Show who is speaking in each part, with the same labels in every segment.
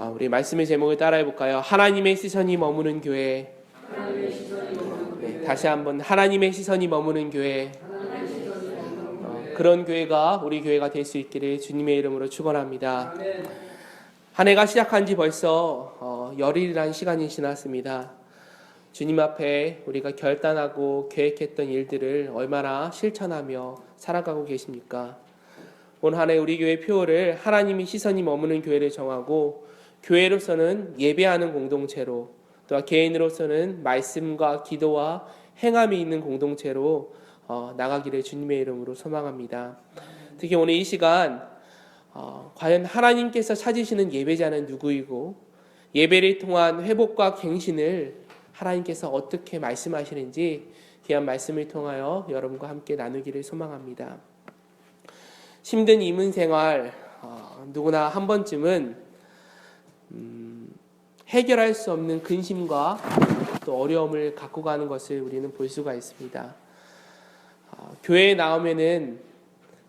Speaker 1: 우리 말씀의 제목을 따라해 볼까요? 하나님의 시선이 머무는 교회. 네, 다시 한번 하나님의 시선이 머무는 교회. 그런 교회가 우리 교회가 될 수 있기를 주님의 이름으로 축원합니다. 한 해가 시작한 지 벌써 열흘이라는 시간이 지났습니다. 주님 앞에 우리가 결단하고 계획했던 일들을 얼마나 실천하며 살아가고 계십니까? 올 한 해 우리 교회 표어를 하나님의 시선이 머무는 교회를 정하고, 교회로서는 예배하는 공동체로, 또 개인으로서는 말씀과 기도와 행함이 있는 공동체로 나가기를 주님의 이름으로 소망합니다. 특히 오늘 이 시간 과연 하나님께서 찾으시는 예배자는 누구이고, 예배를 통한 회복과 갱신을 하나님께서 어떻게 말씀하시는지 귀한 말씀을 통하여 여러분과 함께 나누기를 소망합니다. 힘든 이민 생활, 누구나 한 번쯤은 해결할 수 없는 근심과 또 어려움을 갖고 가는 것을 우리는 볼 수가 있습니다. 교회에 나오면은,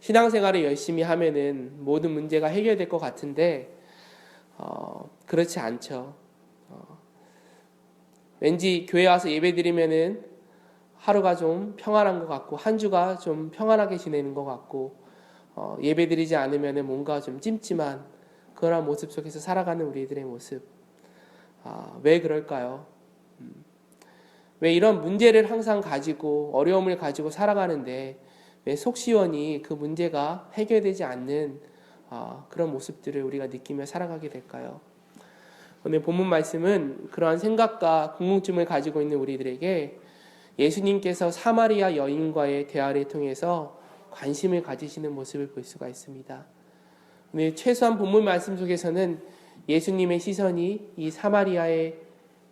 Speaker 1: 신앙생활을 열심히 하면은 모든 문제가 해결될 것 같은데 그렇지 않죠. 왠지 교회 와서 예배드리면은 하루가 좀 평안한 것 같고, 한 주가 좀 평안하게 지내는 것 같고, 예배드리지 않으면은 뭔가 좀 찜찜한 그런 모습 속에서 살아가는 우리들의 모습. 왜 그럴까요? 왜 이런 문제를 항상 가지고, 어려움을 가지고 살아가는데 왜 속 시원히 그 문제가 해결되지 않는 그런 모습들을 우리가 느끼며 살아가게 될까요? 오늘 본문 말씀은 그러한 생각과 궁금증을 가지고 있는 우리들에게 예수님께서 사마리아 여인과의 대화를 통해서 관심을 가지시는 모습을 볼 수가 있습니다. 오늘 최소한 본문 말씀 속에서는 예수님의 시선이 이 사마리아의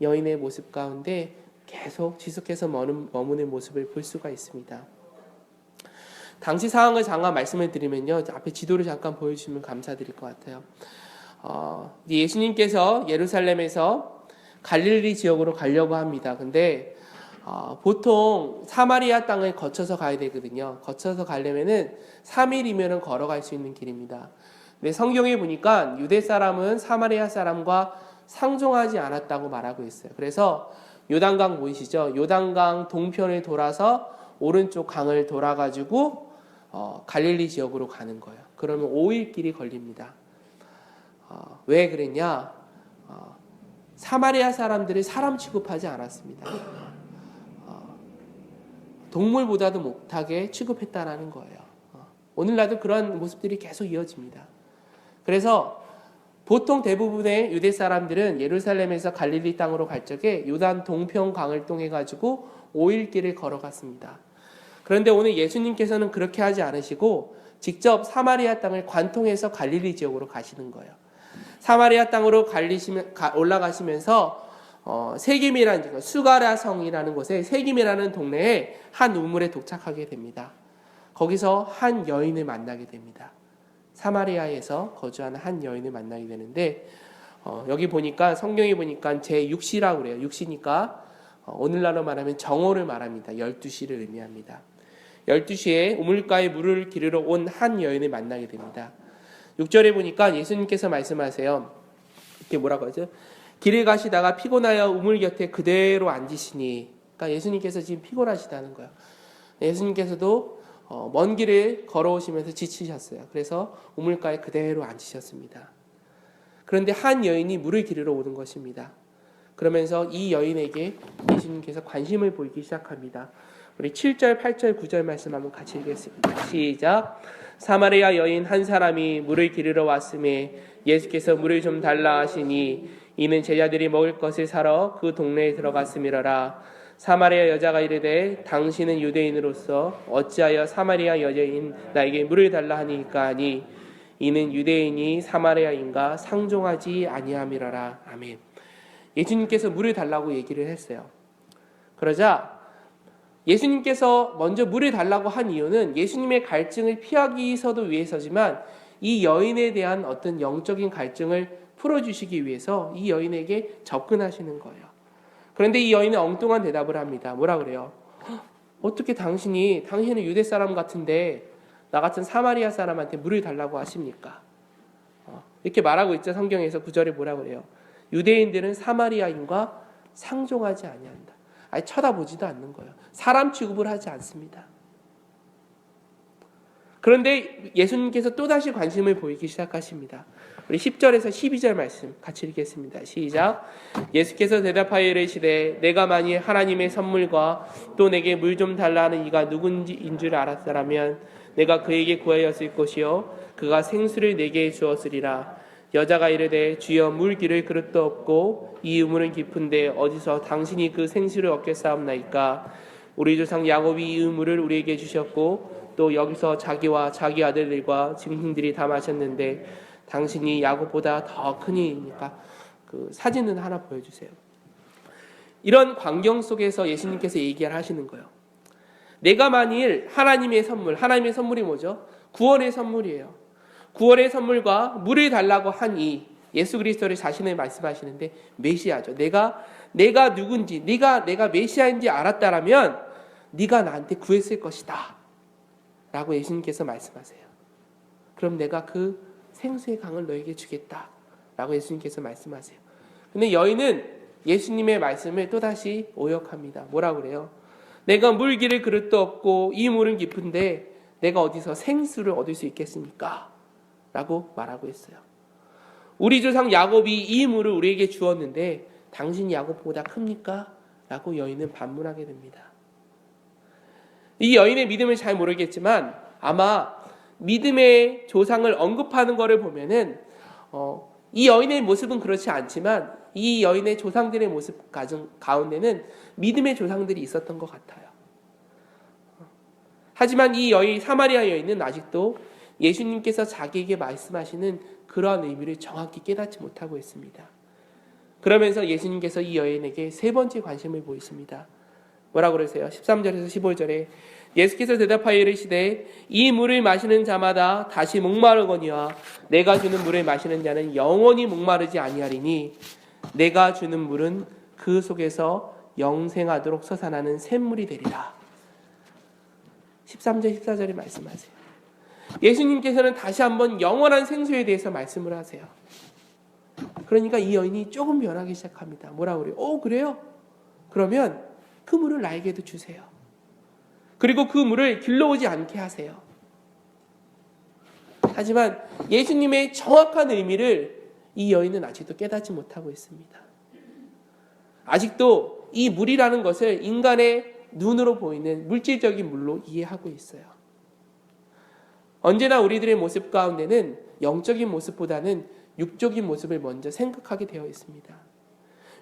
Speaker 1: 여인의 모습 가운데 계속 지속해서 머무는 모습을 볼 수가 있습니다. 당시 상황을 잠깐 말씀을 드리면요, 앞에 지도를 잠깐 보여주시면 감사드릴 것 같아요. 예수님께서 예루살렘에서 갈릴리 지역으로 가려고 합니다. 근데 보통 사마리아 땅을 거쳐서 가야 되거든요. 거쳐서 가려면은 3일이면 걸어갈 수 있는 길입니다. 근데 성경에 보니까 유대 사람은 사마리아 사람과 상종하지 않았다고 말하고 있어요. 그래서 요단강 보이시죠? 요단강 동편을 돌아서 오른쪽 강을 돌아가지고 갈릴리 지역으로 가는 거예요. 그러면 5일 길이 걸립니다. 왜 그랬냐? 사마리아 사람들이 사람 취급하지 않았습니다. 동물보다도 못하게 취급했다라는 거예요. 오늘날도 그런 모습들이 계속 이어집니다. 그래서 보통 대부분의 유대 사람들은 예루살렘에서 갈릴리 땅으로 갈 적에 요단 동편 강을 통해 가지고 5일 길을 걸어갔습니다. 그런데 오늘 예수님께서는 그렇게 하지 않으시고 직접 사마리아 땅을 관통해서 갈릴리 지역으로 가시는 거예요. 사마리아 땅으로 올라가시면서 세김이라는, 수가라성이라는 곳에 세김이라는 동네에 한 우물에 도착하게 됩니다. 거기서 한 여인을 만나게 됩니다. 사마리아에서 거주하는 한 여인을 만나게 되는데, 여기 보니까 성경에 보니까 제6시라고 그래요. 6시니까 오늘날로 말하면 정오를 말합니다. 12시를 의미합니다. 12시에 우물가에 물을 기르러 온 한 여인을 만나게 됩니다. 6절에 보니까 예수님께서 말씀하세요. 이렇게 뭐라고 하죠? 길을 가시다가 피곤하여 우물 곁에 그대로 앉으시니, 그러니까 예수님께서 지금 피곤하시다는 거예요. 예수님께서도 먼 길을 걸어오시면서 지치셨어요. 그래서 우물가에 그대로 앉으셨습니다. 그런데 한 여인이 물을 기르러 오는 것입니다. 그러면서 이 여인에게 예수님께서 관심을 보이기 시작합니다. 우리 7절, 8절, 9절 말씀 한번 같이 읽겠습니다. 시작. 사마리아 여인 한 사람이 물을 기르러 왔음에 예수께서 물을 좀 달라 하시니, 이는 제자들이 먹을 것을 사러 그 동네에 들어갔음이러라. 사마리아 여자가 이르되, 당신은 유대인으로서 어찌하여 사마리아 여자인 나에게 물을 달라 하니까 하니, 이는 유대인이 사마리아인과 상종하지 아니함이러라. 아멘. 예수님께서 물을 달라고 얘기를 했어요. 그러자 예수님께서 먼저 물을 달라고 한 이유는 예수님의 갈증을 피하기 위해서지만, 이 여인에 대한 어떤 영적인 갈증을 풀어주시기 위해서 이 여인에게 접근하시는 거예요. 그런데 이 여인은 엉뚱한 대답을 합니다. 뭐라 그래요? 어떻게 당신은 유대 사람 같은데 나 같은 사마리아 사람한테 물을 달라고 하십니까? 이렇게 말하고 있죠. 성경에서 9절에 뭐라고 그래요? 유대인들은 사마리아인과 상종하지 아니한다. 아니 쳐다보지도 않는 거예요. 사람 취급을 하지 않습니다. 그런데 예수님께서 또다시 관심을 보이기 시작하십니다. 우리 10절에서 12절 말씀 같이 읽겠습니다. 시작. 예수께서 대답하여 이르시되 내가 만일 하나님의 선물과 또 내게 물 좀 달라 하는 이가 누군지인 줄 알았더라면 내가 그에게 구하였을 것이요 그가 생수를 내게 주었으리라. 여자가 이르되 주여 물 기를 그릇도 없고 이 우물은 깊은데 어디서 당신이 그 생수를 얻겠사옵나이까. 우리 조상 야곱이 이 우물을 우리에게 주셨고 또 여기서 자기와 자기 아들들과 짐승들이 다 마셨는데 당신이 야곱보다 더 크니까. 그 사진은 하나 보여주세요. 이런 광경 속에서 예수님께서 얘기를 하시는 거예요. 내가 만일 하나님의 선물이 뭐죠? 구원의 선물이에요. 구원의 선물과 물을 달라고 하니 예수 그리스도를 자신을 말씀하시는데 메시아죠. 내가 누군지, 내가 메시아인지 알았다라면 네가 나한테 구했을 것이다 라고 예수님께서 말씀하세요. 그럼 내가 그 생수의 강을 너에게 주겠다 라고 예수님께서 말씀하세요. 근데 여인은 예수님의 말씀을 또다시 오역합니다. 뭐라고 그래요? 내가 물 기를 그릇도 없고 이 물은 깊은데 내가 어디서 생수를 얻을 수 있겠습니까? 라고 말하고 있어요. 우리 조상 야곱이 이 물을 우리에게 주었는데 당신이 야곱보다 큽니까? 라고 여인은 반문하게 됩니다. 이 여인의 믿음을 잘 모르겠지만 아마 믿음의 조상을 언급하는 것을 보면은 이 여인의 모습은 그렇지 않지만 이 여인의 조상들의 모습 가운데는 믿음의 조상들이 있었던 것 같아요. 하지만 이 여인, 사마리아 여인은 아직도 예수님께서 자기에게 말씀하시는 그러한 의미를 정확히 깨닫지 못하고 있습니다. 그러면서 예수님께서 이 여인에게 세 번째 관심을 보이십니다. 뭐라고 그러세요? 13절에서 15절에 예수께서 대답하여 이르시되 이 물을 마시는 자마다 다시 목마르거니와 내가 주는 물을 마시는 자는 영원히 목마르지 아니하리니 내가 주는 물은 그 속에서 영생하도록 솟아나는 샘물이 되리라. 13절 14절에 말씀하세요. 예수님께서는 다시 한번 영원한 생수에 대해서 말씀을 하세요. 그러니까 이 여인이 조금 변하기 시작합니다. 뭐라고 그래요? 그래요? 그러면 그 물을 나에게도 주세요. 그리고 그 물을 길러오지 않게 하세요. 하지만 예수님의 정확한 의미를 이 여인은 아직도 깨닫지 못하고 있습니다. 아직도 이 물이라는 것을 인간의 눈으로 보이는 물질적인 물로 이해하고 있어요. 언제나 우리들의 모습 가운데는 영적인 모습보다는 육적인 모습을 먼저 생각하게 되어 있습니다.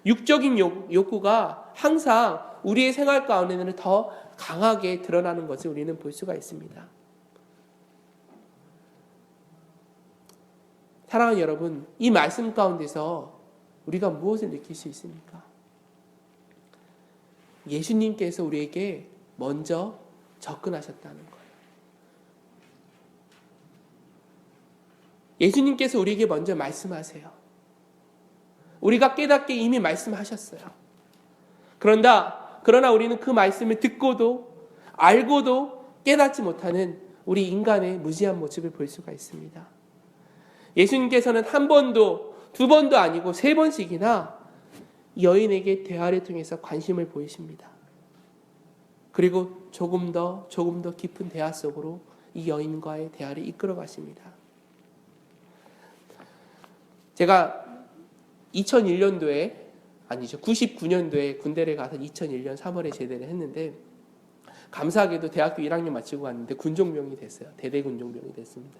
Speaker 1: 육적인 욕구가 항상 우리의 생활 가운데는 더 강하게 드러나는 것을 우리는 볼 수가 있습니다. 사랑하는 여러분, 이 말씀 가운데서 우리가 무엇을 느낄 수 있습니까? 예수님께서 우리에게 먼저 접근하셨다는 거예요. 예수님께서 우리에게 먼저 말씀하세요. 우리가 깨닫게 이미 말씀하셨어요. 그러나 우리는 그 말씀을 듣고도 알고도 깨닫지 못하는 우리 인간의 무지한 모습을 볼 수가 있습니다. 예수님께서는 한 번도 두 번도 아니고 세 번씩이나 여인에게 대화를 통해서 관심을 보이십니다. 그리고 조금 더 깊은 대화 속으로 이 여인과의 대화를 이끌어 가십니다. 제가 99년도에 군대를 가서 2001년 3월에 제대를 했는데 감사하게도 대학교 1학년 마치고 갔는데 군종병이 됐어요. 대대 군종병이 됐습니다.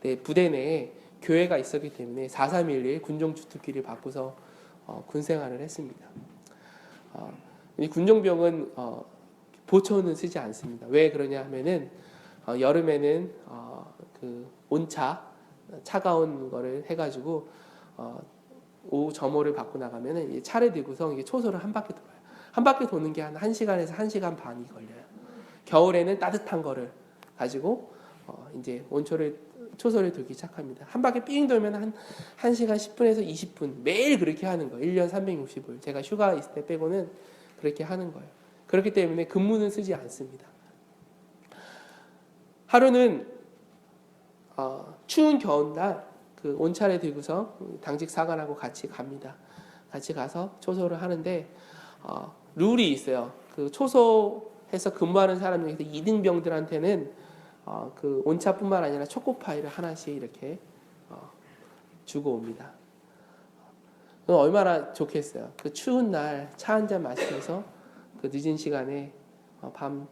Speaker 1: 네, 부대 내에 교회가 있었기 때문에 4.311 군종주특기를 받고서 군생활을 했습니다. 이 군종병은 보초는 쓰지 않습니다. 왜 그러냐 하면은 여름에는 그 온차 차가운 거를 해가지고 오후 점호를 받고 나가면은 차를 들고서 이게 초소를 한 바퀴 돌아요. 한 바퀴 도는 게 한 1시간에서 1시간 반이 걸려요. 겨울에는 따뜻한 거를 가지고 이제 초소를 돌기 시작합니다. 한 바퀴 삥 돌면 한 1시간 10분에서 20분 매일 그렇게 하는 거예요. 1년 365일. 제가 휴가 있을 때 빼고는 그렇게 하는 거예요. 그렇기 때문에 근무는 쓰지 않습니다. 하루는 추운 겨울날 그 온차례 들고서 당직 사관하고 같이 갑니다. 같이 가서 초소를 하는데 룰이 있어요. 그 초소해서 근무하는 사람 중에서 2등병들한테는 그 온차뿐만 아니라 초코파이를 하나씩 이렇게 주고 옵니다. 얼마나 좋겠어요. 그 추운 날 차 한 잔 마시면서 그 늦은 시간에 밤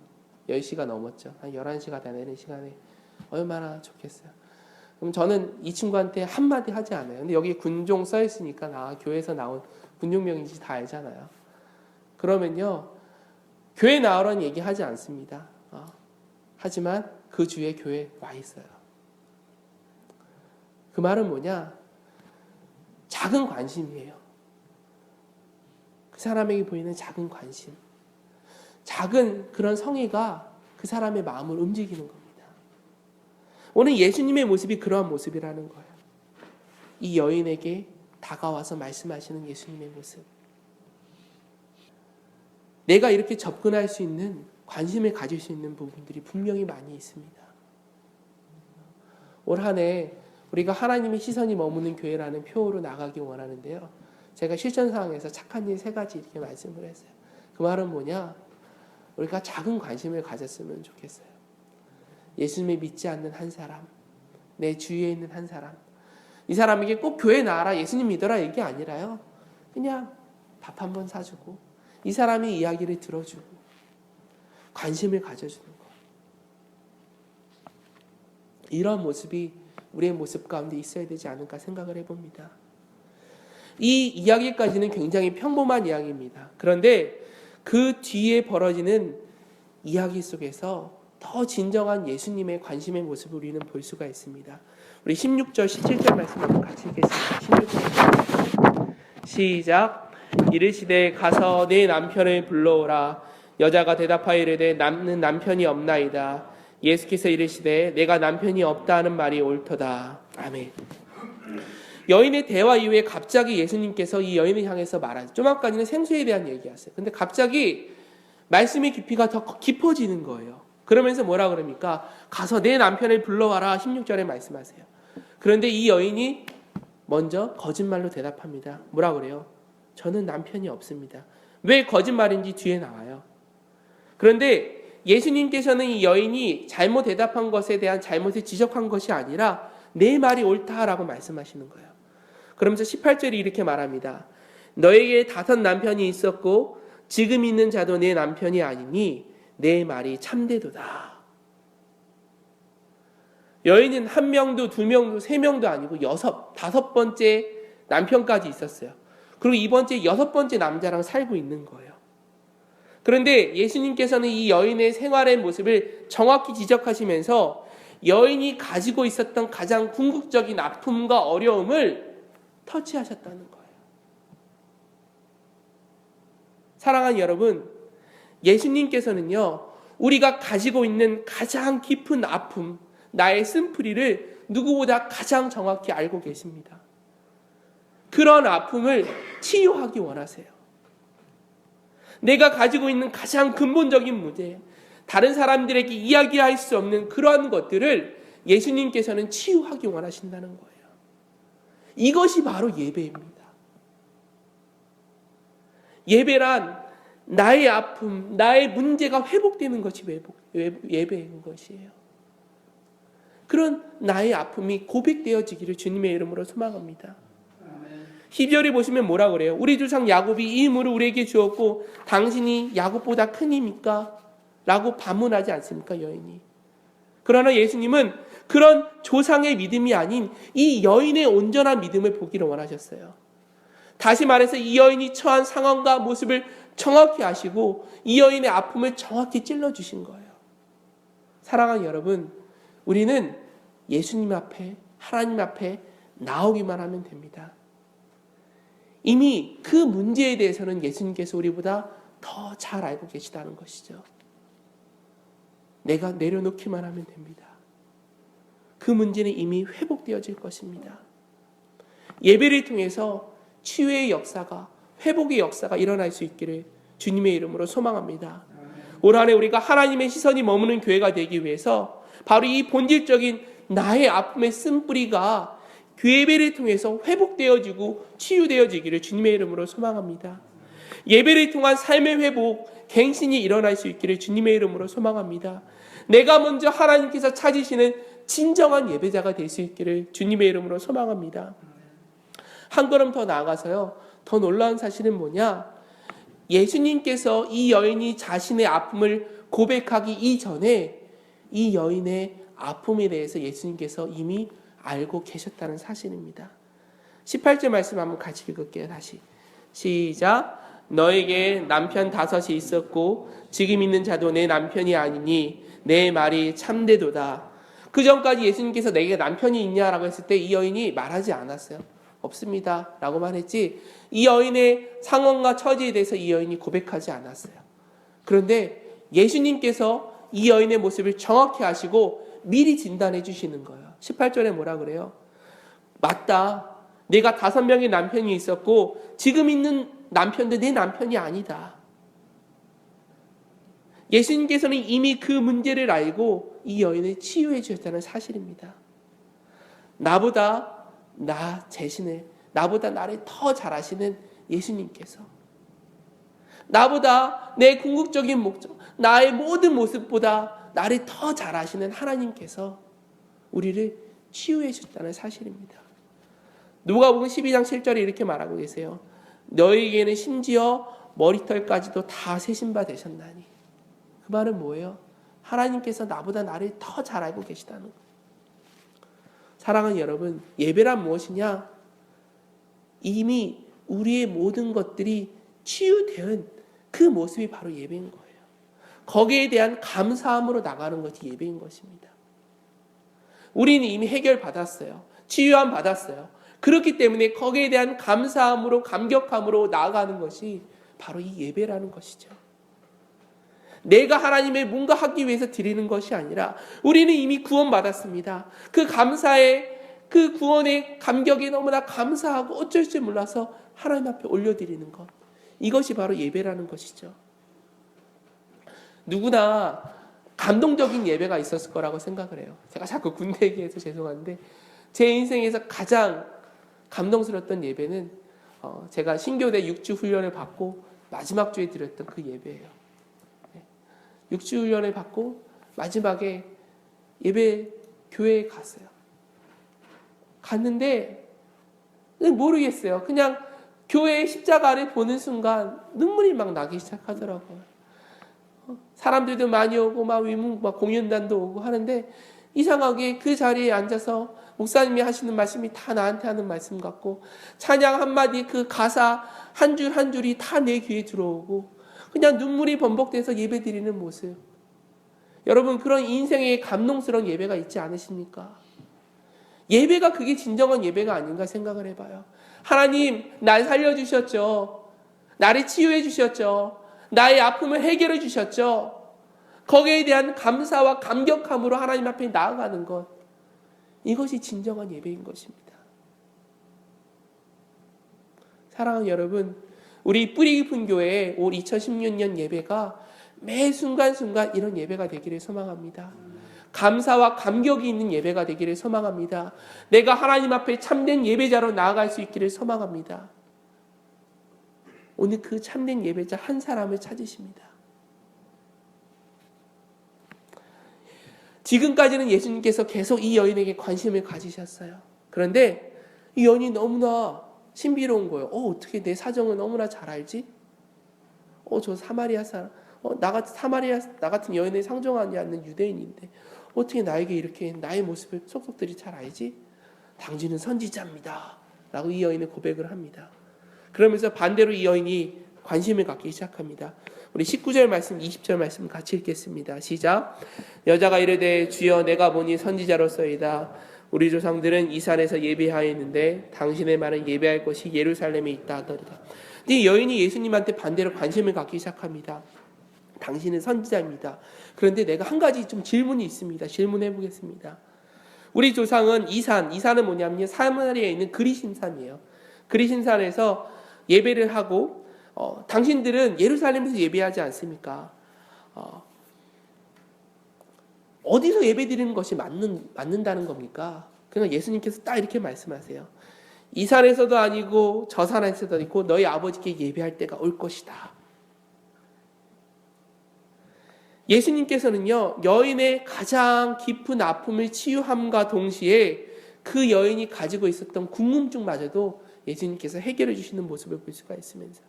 Speaker 1: 10시가 넘었죠. 한 11시가 다 되는 시간에 얼마나 좋겠어요. 그럼 저는 이 친구한테 한마디 하지 않아요. 근데 여기 군종 써 있으니까 교회에서 나온 군종명인지 다 알잖아요. 그러면요, 교회 나오라는 얘기 하지 않습니다. 하지만 그 주에 교회에 와 있어요. 그 말은 뭐냐? 작은 관심이에요. 그 사람에게 보이는 작은 관심. 작은 그런 성의가 그 사람의 마음을 움직이는 겁니다. 오늘 예수님의 모습이 그러한 모습이라는 거예요. 이 여인에게 다가와서 말씀하시는 예수님의 모습. 내가 이렇게 접근할 수 있는, 관심을 가질 수 있는 부분들이 분명히 많이 있습니다. 올 한 해 우리가 하나님의 시선이 머무는 교회라는 표어로 나가기 원하는데요. 제가 실천 상황에서 착한 일 3가지 이렇게 말씀을 했어요. 그 말은 뭐냐? 우리가 작은 관심을 가졌으면 좋겠어요. 예수님을 믿지 않는 한 사람, 내 주위에 있는 한 사람, 이 사람에게 꼭 교회 나와라, 예수님 믿어라 얘기 아니라요. 그냥 밥 한 번 사주고 이 사람의 이야기를 들어주고 관심을 가져주는 것. 이런 모습이 우리의 모습 가운데 있어야 되지 않을까 생각을 해봅니다. 이 이야기까지는 굉장히 평범한 이야기입니다. 그런데 그 뒤에 벌어지는 이야기 속에서 더 진정한 예수님의 관심의 모습을 우리는 볼 수가 있습니다. 우리 16절, 17절 말씀 한번 같이 읽겠습니다. 16절 시작. 이르시되 가서 내 남편을 불러오라. 여자가 대답하여 이르되 남는 남편이 없나이다. 예수께서 이르시되 내가 남편이 없다 하는 말이 옳도다. 아멘. 여인의 대화 이후에 갑자기 예수님께서 이 여인을 향해서 말하죠. 좀 아까는 생수에 대한 얘기였어요. 근데 갑자기 말씀의 깊이가 더 깊어지는 거예요. 그러면서 뭐라 그럽니까? 가서 내 남편을 불러와라. 16절에 말씀하세요. 그런데 이 여인이 먼저 거짓말로 대답합니다. 뭐라 그래요? 저는 남편이 없습니다. 왜 거짓말인지 뒤에 나와요. 그런데 예수님께서는 이 여인이 잘못 대답한 것에 대한 잘못을 지적한 것이 아니라 내 말이 옳다라고 말씀하시는 거예요. 그러면서 18절이 이렇게 말합니다. 너에게 5 남편이 있었고 지금 있는 자도 내 남편이 아니니 내 말이 참되도다. 여인은 1명도 2명도 3명도 아니고 5번째 남편까지 있었어요. 그리고 이번째 6번째 남자랑 살고 있는 거예요. 그런데 예수님께서는 이 여인의 생활의 모습을 정확히 지적하시면서 여인이 가지고 있었던 가장 궁극적인 아픔과 어려움을 터치하셨다는 거예요. 사랑하는 여러분, 예수님께서는요, 우리가 가지고 있는 가장 깊은 아픔, 나의 쓴뿌리를 누구보다 가장 정확히 알고 계십니다. 그런 아픔을 치유하기 원하세요. 내가 가지고 있는 가장 근본적인 문제, 다른 사람들에게 이야기할 수 없는 그러한 것들을 예수님께서는 치유하기 원하신다는 거예요. 이것이 바로 예배입니다. 예배란 나의 아픔, 나의 문제가 회복되는 것이 예배인 것이에요. 그런 나의 아픔이 고백되어지기를 주님의 이름으로 소망합니다. 12절에 보시면 뭐라 그래요? 우리 조상 야곱이 이 힘을 우리에게 주었고 당신이 야곱보다 큰 힘입니까? 라고 반문하지 않습니까, 여인이? 그러나 예수님은 그런 조상의 믿음이 아닌 이 여인의 온전한 믿음을 보기를 원하셨어요. 다시 말해서 이 여인이 처한 상황과 모습을 정확히 아시고 이 여인의 아픔을 정확히 찔러주신 거예요. 사랑하는 여러분, 우리는 예수님 앞에, 하나님 앞에 나오기만 하면 됩니다. 이미 그 문제에 대해서는 예수님께서 우리보다 더 잘 알고 계시다는 것이죠. 내가 내려놓기만 하면 됩니다. 그 문제는 이미 회복되어질 것입니다. 예배를 통해서 치유의 역사가, 회복의 역사가 일어날 수 있기를 주님의 이름으로 소망합니다. 올 한 해 우리가 하나님의 시선이 머무는 교회가 되기 위해서 바로 이 본질적인 나의 아픔의 쓴뿌리가 그 예배를 통해서 회복되어지고 치유되어지기를 주님의 이름으로 소망합니다. 예배를 통한 삶의 회복, 갱신이 일어날 수 있기를 주님의 이름으로 소망합니다. 내가 먼저 하나님께서 찾으시는 진정한 예배자가 될 수 있기를 주님의 이름으로 소망합니다. 한 걸음 더 나아가서요, 더 놀라운 사실은 뭐냐? 예수님께서 이 여인이 자신의 아픔을 고백하기 이전에 이 여인의 아픔에 대해서 예수님께서 이미 알고 계셨다는 사실입니다. 18절 말씀 한번 같이 읽을게요. 다시 시작. 너에게 남편 5이 있었고 지금 있는 자도 내 남편이 아니니 내 말이 참되도다. 그 전까지 예수님께서 내게 남편이 있냐라고 했을 때 이 여인이 말하지 않았어요. 없습니다 라고만 했지, 이 여인의 상황과 처지에 대해서 이 여인이 고백하지 않았어요. 그런데 예수님께서 이 여인의 모습을 정확히 아시고 미리 진단해 주시는 거예요. 18절에 뭐라 그래요? 맞다, 내가 5명의 남편이 있었고 지금 있는 남편도 내 남편이 아니다. 예수님께서는 이미 그 문제를 알고 이 여인을 치유해 주셨다는 사실입니다. 나보다 나를 더 잘 아시는 예수님께서, 나보다 내 궁극적인 목적, 나의 모든 모습보다 나를 더 잘 아시는 하나님께서 우리를 치유해 주셨다는 사실입니다. 누가복음 12장 7절에 이렇게 말하고 계세요. 너에게는 심지어 머리털까지도 다 세신 바 되셨나니. 그 말은 뭐예요? 하나님께서 나보다 나를 더 잘 알고 계시다는 거예요. 사랑하는 여러분, 예배란 무엇이냐? 이미 우리의 모든 것들이 치유된 그 모습이 바로 예배인 거예요. 거기에 대한 감사함으로 나가는 것이 예배인 것입니다. 우리는 이미 해결받았어요. 치유함 받았어요. 그렇기 때문에 거기에 대한 감사함으로, 감격함으로 나아가는 것이 바로 이 예배라는 것이죠. 내가 하나님의 뭔가 하기 위해서 드리는 것이 아니라 우리는 이미 구원받았습니다. 그 감사의, 그 구원의 감격에 너무나 감사하고 어쩔 줄 몰라서 하나님 앞에 올려드리는 것, 이것이 바로 예배라는 것이죠. 누구나 감동적인 예배가 있었을 거라고 생각을 해요. 제가 자꾸 군대 얘기해서 죄송한데, 제 인생에서 가장 감동스러웠던 예배는 제가 신교대 6주 훈련을 받고 마지막 주에 드렸던 그 예배예요. 6주 훈련을 받고 마지막에 예배 교회에 갔어요. 갔는데 모르겠어요. 그냥 교회의 십자가를 보는 순간 눈물이 막 나기 시작하더라고요. 사람들도 많이 오고 막 공연단도 오고 하는데 이상하게 그 자리에 앉아서 목사님이 하시는 말씀이 다 나한테 하는 말씀 같고, 찬양 한마디 그 가사 한 줄 한 줄이 다 내 귀에 들어오고 그냥 눈물이 번복돼서 예배드리는 모습. 여러분, 그런 인생의 감동스러운 예배가 있지 않으십니까? 예배가 그게 진정한 예배가 아닌가 생각을 해봐요. 하나님, 날 살려주셨죠. 나를 치유해 주셨죠. 나의 아픔을 해결해 주셨죠. 거기에 대한 감사와 감격함으로 하나님 앞에 나아가는 것, 이것이 진정한 예배인 것입니다. 사랑하는 여러분, 우리 뿌리 깊은 교회의 올 2016년 예배가 매 순간순간 이런 예배가 되기를 소망합니다. 감사와 감격이 있는 예배가 되기를 소망합니다. 내가 하나님 앞에 참된 예배자로 나아갈 수 있기를 소망합니다. 오늘 그 참된 예배자 한 사람을 찾으십니다. 지금까지는 예수님께서 계속 이 여인에게 관심을 가지셨어요. 그런데 이 여인이 너무나 신비로운 거예요. 어떻게 내 사정을 너무나 잘 알지? 저 사마리아 사람, 나 같은 여인에 상종하지 않는 유대인인데 어떻게 나에게 이렇게 나의 모습을 속속들이 잘 알지? 당신은 선지자입니다 라고 이 여인은 고백을 합니다. 그러면서 반대로 이 여인이 관심을 갖기 시작합니다. 우리 19절 말씀, 20절 말씀 같이 읽겠습니다. 시작. 여자가 이르되 주여 내가 보니 선지자로서이다. 우리 조상들은 이 산에서 예배하였는데 당신의 말은 예배할 곳이 예루살렘에 있다 하더라. 이 여인이 예수님한테 반대로 관심을 갖기 시작합니다. 당신은 선지자입니다. 그런데 내가 한 가지 좀 질문이 있습니다. 질문해 보겠습니다. 우리 조상은 이 산은 뭐냐면요, 사마리아에 있는 그리신산이에요. 그리신산에서 예배를 하고 당신들은 예루살렘에서 예배하지 않습니까? 어디서 예배 드리는 것이 맞는다는 겁니까? 그러나 예수님께서 딱 이렇게 말씀하세요. 이 산에서도 아니고 저 산에서도 아니고 너희 아버지께 예배할 때가 올 것이다. 예수님께서는요, 여인의 가장 깊은 아픔을 치유함과 동시에 그 여인이 가지고 있었던 궁금증마저도 예수님께서 해결해 주시는 모습을 볼 수가 있으면서,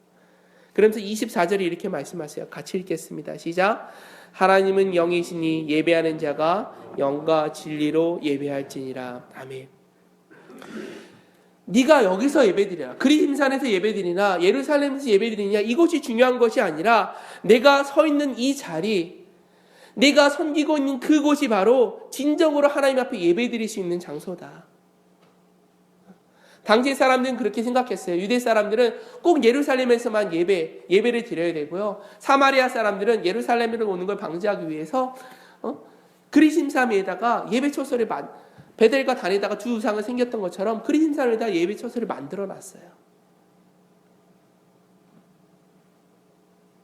Speaker 1: 그러면서 24절에 이렇게 말씀하세요. 같이 읽겠습니다. 시작. 하나님은 영이시니 예배하는 자가 영과 진리로 예배할지니라. 아멘. 네가 여기서 예배드리라, 그리심산에서 예배드리나 예루살렘에서 예배드리냐, 이것이 중요한 것이 아니라 내가 서 있는 이 자리, 내가 섬기고 있는 그곳이 바로 진정으로 하나님 앞에 예배드릴 수 있는 장소다. 당시 사람들은 그렇게 생각했어요. 유대 사람들은 꼭 예루살렘에서만 예배를 드려야 되고요. 사마리아 사람들은 예루살렘으로 오는 걸 방지하기 위해서 그리심산에다가 예배처소를 베델과 단에다가 두 우상을 생겼던 것처럼 그리심산에다가 예배처소를 만들어 놨어요.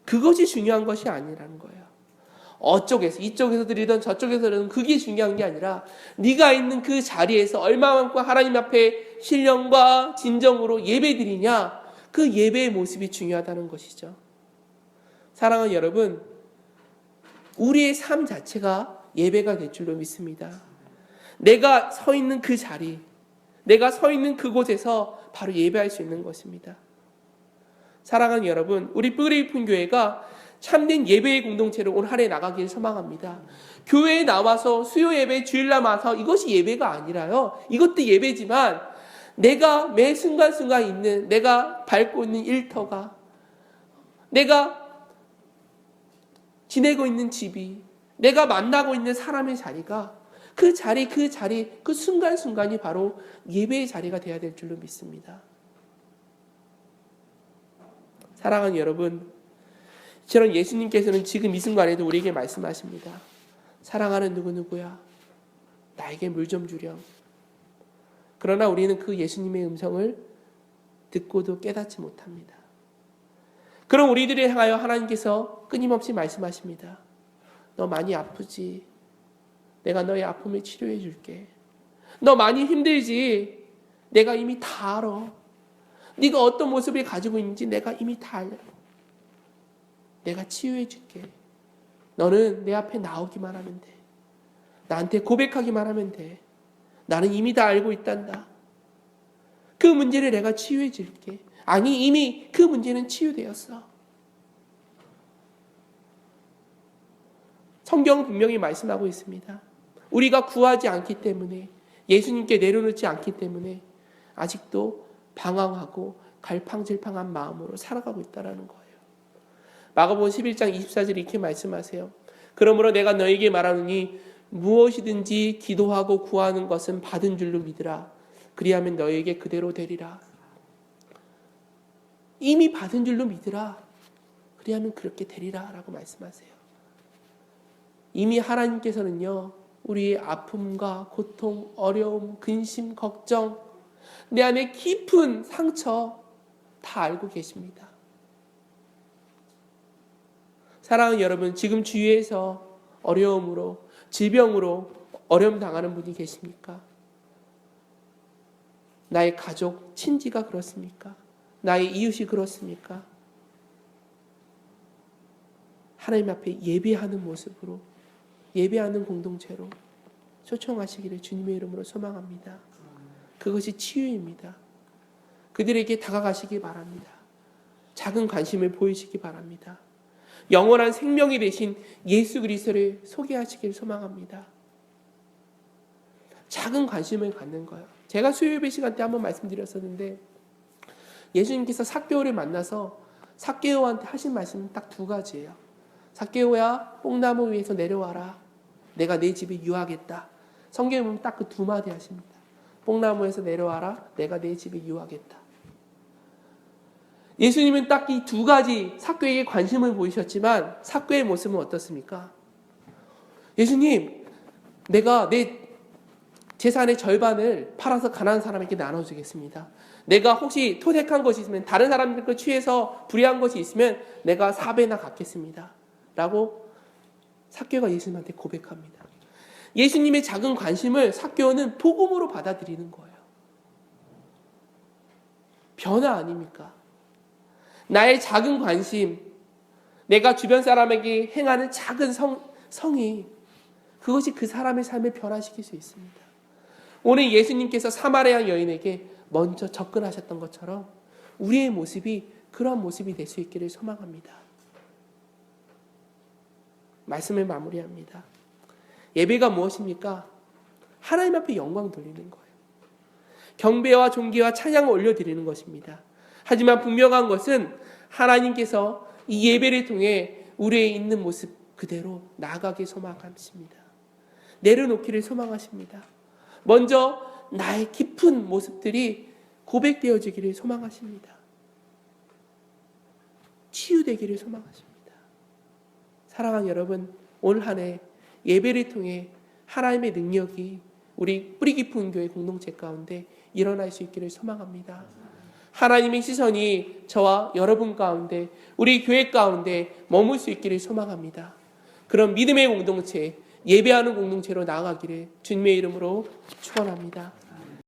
Speaker 1: 그것이 중요한 것이 아니라는 거예요. 이쪽에서 드리던 저쪽에서 드리던 그게 중요한 게 아니라 네가 있는 그 자리에서 얼마만큼 하나님 앞에 신령과 진정으로 예배드리냐, 그 예배의 모습이 중요하다는 것이죠. 사랑하는 여러분, 우리의 삶 자체가 예배가 될 줄로 믿습니다. 내가 서 있는 그 자리, 내가 서 있는 그곳에서 바로 예배할 수 있는 것입니다. 사랑하는 여러분, 우리 뿌리깊은 교회가 참된 예배의 공동체로 올 한 해 나가길 소망합니다. 교회에 나와서 수요 예배, 주일날 와서 이것이 예배가 아니라요, 이것도 예배지만 내가 매 순간순간 있는, 내가 밟고 있는 일터가, 내가 지내고 있는 집이, 내가 만나고 있는 사람의 자리가, 그 자리, 그 순간순간이 바로 예배의 자리가 되어야 될 줄로 믿습니다. 사랑하는 여러분, 이처럼 예수님께서는 지금 이 순간에도 우리에게 말씀하십니다. 사랑하는 누구누구야, 나에게 물 좀 주렴. 그러나 우리는 그 예수님의 음성을 듣고도 깨닫지 못합니다. 그럼 우리들을 향하여 하나님께서 끊임없이 말씀하십니다. 너 많이 아프지? 내가 너의 아픔을 치료해 줄게. 너 많이 힘들지? 내가 이미 다 알아. 네가 어떤 모습을 가지고 있는지 내가 이미 다 알아. 내가 치유해 줄게. 너는 내 앞에 나오기만 하면 돼. 나한테 고백하기만 하면 돼. 나는 이미 다 알고 있단다. 그 문제를 내가 치유해 줄게. 아니, 이미 그 문제는 치유되었어. 성경은 분명히 말씀하고 있습니다. 우리가 구하지 않기 때문에, 예수님께 내려놓지 않기 때문에 아직도 방황하고 갈팡질팡한 마음으로 살아가고 있다는 거예요. 마가복음 11장 24절에 이렇게 말씀하세요. 그러므로 내가 너에게 말하노니 무엇이든지 기도하고 구하는 것은 받은 줄로 믿으라. 그리하면 너에게 그대로 되리라. 이미 받은 줄로 믿으라. 그리하면 그렇게 되리라 라고 말씀하세요. 이미 하나님께서는요, 우리의 아픔과 고통, 어려움, 근심, 걱정, 내 안에 깊은 상처 다 알고 계십니다. 사랑하는 여러분, 지금 주위에서 어려움으로, 질병으로 어려움 당하는 분이 계십니까? 나의 가족, 친지가 그렇습니까? 나의 이웃이 그렇습니까? 하나님 앞에 예배하는 모습으로, 예배하는 공동체로 초청하시기를 주님의 이름으로 소망합니다. 그것이 치유입니다. 그들에게 다가가시기 바랍니다. 작은 관심을 보이시기 바랍니다. 영원한 생명이 되신 예수 그리스도를 소개하시길 소망합니다. 작은 관심을 갖는 거예요. 제가 수요예배 시간 때 한번 말씀드렸었는데, 예수님께서 삭개오를 만나서 삭개오한테 하신 말씀은 딱 두 가지예요. 삭개오야, 뽕나무 위에서 내려와라. 내가 내 집에 유하겠다. 성경에 보면 딱 그 두 마디 하십니다. 뽕나무에서 내려와라. 내가 내 집에 유하겠다. 예수님은 딱 이 두 가지 삭개오에게 관심을 보이셨지만, 삭개오의 모습은 어떻습니까? 예수님, 내가 내 재산의 절반을 팔아서 가난한 사람에게 나눠주겠습니다. 내가 혹시 토색한 것이 있으면, 다른 사람들 거 취해서 불의한 것이 있으면 내가 4배나 갚겠습니다. 라고 삭개오가 예수님한테 고백합니다. 예수님의 작은 관심을 삭개오는 복음으로 받아들이는 거예요. 변화 아닙니까? 나의 작은 관심, 내가 주변 사람에게 행하는 작은 성의, 그것이 그 사람의 삶을 변화시킬 수 있습니다. 오늘 예수님께서 사마리아 여인에게 먼저 접근하셨던 것처럼 우리의 모습이 그런 모습이 될 수 있기를 소망합니다. 말씀을 마무리합니다. 예배가 무엇입니까? 하나님 앞에 영광 돌리는 거예요. 경배와 존귀와 찬양을 올려드리는 것입니다. 하지만 분명한 것은 하나님께서 이 예배를 통해 우리의 있는 모습 그대로 나아가길 소망하십니다. 내려놓기를 소망하십니다. 먼저 나의 깊은 모습들이 고백되어지기를 소망하십니다. 치유되기를 소망하십니다. 사랑하는 여러분, 올 한 해 예배를 통해 하나님의 능력이 우리 뿌리 깊은 교회 공동체 가운데 일어날 수 있기를 소망합니다. 하나님의 시선이 저와 여러분 가운데, 우리 교회 가운데 머물 수 있기를 소망합니다. 그런 믿음의 공동체, 예배하는 공동체로 나아가기를 주님의 이름으로 축원합니다.